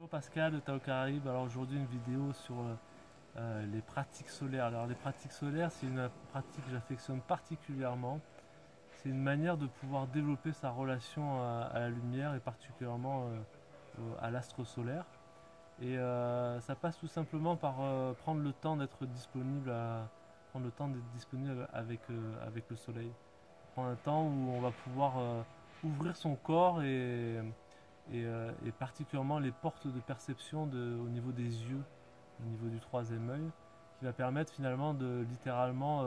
Bonjour Pascal de Tao Caraïbes. Alors aujourd'hui une vidéo sur les pratiques solaires. Alors les pratiques solaires, c'est une pratique que j'affectionne particulièrement. C'est une manière de pouvoir développer sa relation à la lumière et particulièrement à l'astre solaire. Et ça passe tout simplement par prendre le temps d'être disponible avec le soleil. Prendre un temps où on va pouvoir ouvrir son corps et particulièrement les portes de perception au niveau des yeux, au niveau du troisième œil, qui va permettre finalement de littéralement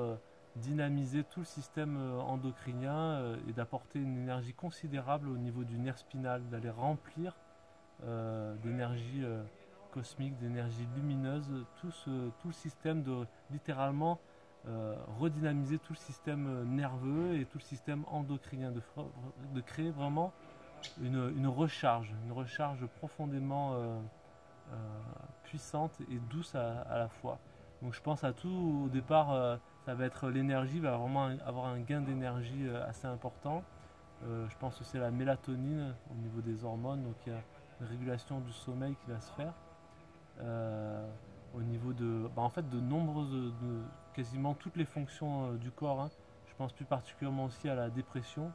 dynamiser tout le système endocrinien et d'apporter une énergie considérable au niveau du nerf spinal, d'aller remplir d'énergie cosmique, d'énergie lumineuse, tout le système de littéralement redynamiser tout le système nerveux et tout le système endocrinien, de créer vraiment une recharge profondément puissante et douce à la fois. Donc je pense à tout, au départ, ça va être l'énergie, va vraiment avoir un gain d'énergie assez important. Je pense aussi à la mélatonine au niveau des hormones, donc il y a une régulation du sommeil qui va se faire. Au niveau en fait, de nombreuses, quasiment toutes les fonctions du corps, hein. Je pense plus particulièrement aussi à la dépression.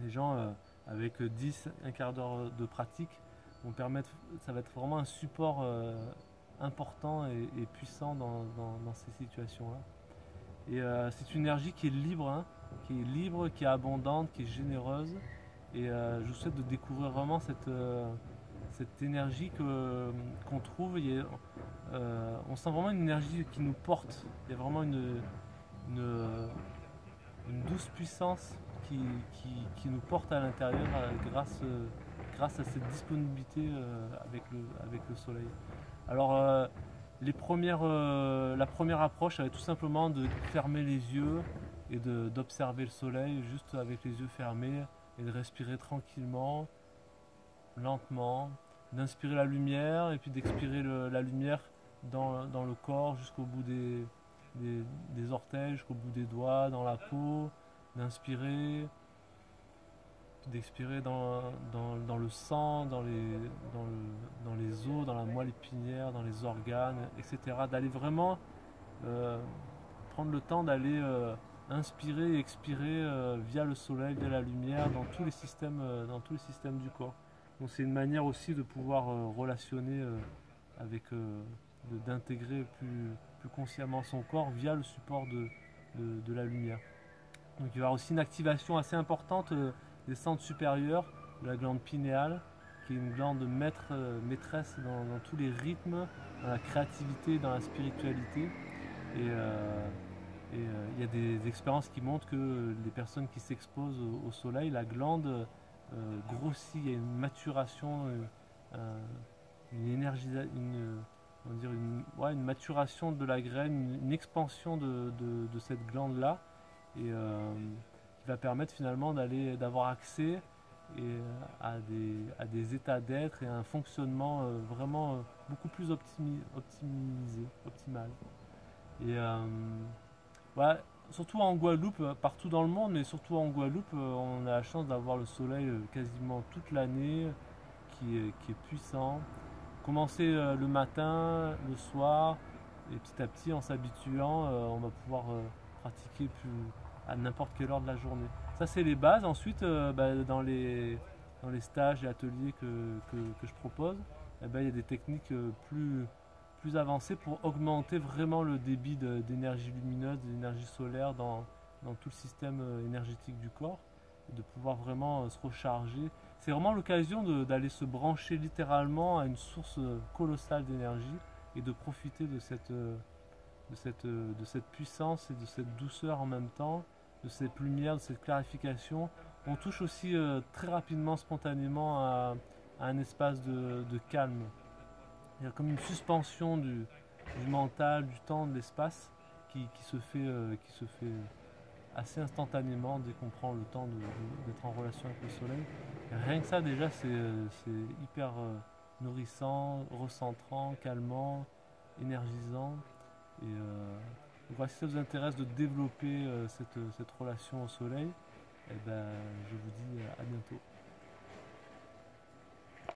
Les gens avec 10, un quart d'heure de pratique vont permettre, ça va être vraiment un support important et puissant dans ces situations-là. Et c'est une énergie qui est libre, hein, qui est abondante, qui est généreuse. Et je vous souhaite de découvrir vraiment cette énergie qu'on trouve. On sent vraiment une énergie qui nous porte. Il y a vraiment une, une douce puissance qui nous porte à l'intérieur grâce à cette disponibilité avec le soleil. Alors, la première approche, ça va être tout simplement de fermer les yeux et d'observer le soleil juste avec les yeux fermés et de respirer tranquillement, lentement, d'inspirer la lumière et puis d'expirer la lumière dans le corps jusqu'au bout des orteils, jusqu'au bout des doigts, dans la peau, d'inspirer, d'expirer dans le sang, dans les os, dans la moelle épinière, dans les organes, etc. D'aller vraiment prendre le temps d'aller inspirer et expirer via le soleil, via la lumière, dans tous les systèmes du corps. Donc c'est une manière aussi de pouvoir relationner d'intégrer plus consciemment son corps via le support de la lumière. Donc il va y avoir aussi une activation assez importante des centres supérieurs de la glande pinéale, qui est une glande maîtresse dans tous les rythmes, dans la créativité, dans la spiritualité. Et il y a des expériences qui montrent que les personnes qui s'exposent au soleil, la glande grossit, il y a une maturation, une énergie, on va dire une maturation de la graine, une expansion de cette glande-là, et qui va permettre finalement d'avoir accès à des états d'être et à un fonctionnement vraiment beaucoup plus optimal. Et ouais, surtout en Guadeloupe, partout dans le monde, mais surtout en Guadeloupe, on a la chance d'avoir le soleil quasiment toute l'année, qui est puissant. Commencer le matin, le soir, et petit à petit, en s'habituant, on va pouvoir pratiquer à n'importe quelle heure de la journée. Ça, c'est les bases. Ensuite, dans les stages et ateliers que je propose, eh ben, il y a des techniques plus avancées pour augmenter vraiment le débit d'énergie lumineuse, d'énergie solaire dans tout le système énergétique du corps, et de pouvoir vraiment se recharger. C'est vraiment l'occasion d'aller se brancher littéralement à une source colossale d'énergie et de profiter de cette puissance et de cette douceur en même temps, de cette lumière, de cette clarification. On touche aussi très rapidement, spontanément à un espace de calme. Il y a comme une suspension du mental, du temps, de l'espace qui se fait assez instantanément dès qu'on prend le temps d'être en relation avec le soleil. Et rien que ça déjà c'est hyper nourrissant, recentrant, calmant, énergisant. Et voilà, si ça vous intéresse de développer cette relation au soleil, eh ben, je vous dis à bientôt.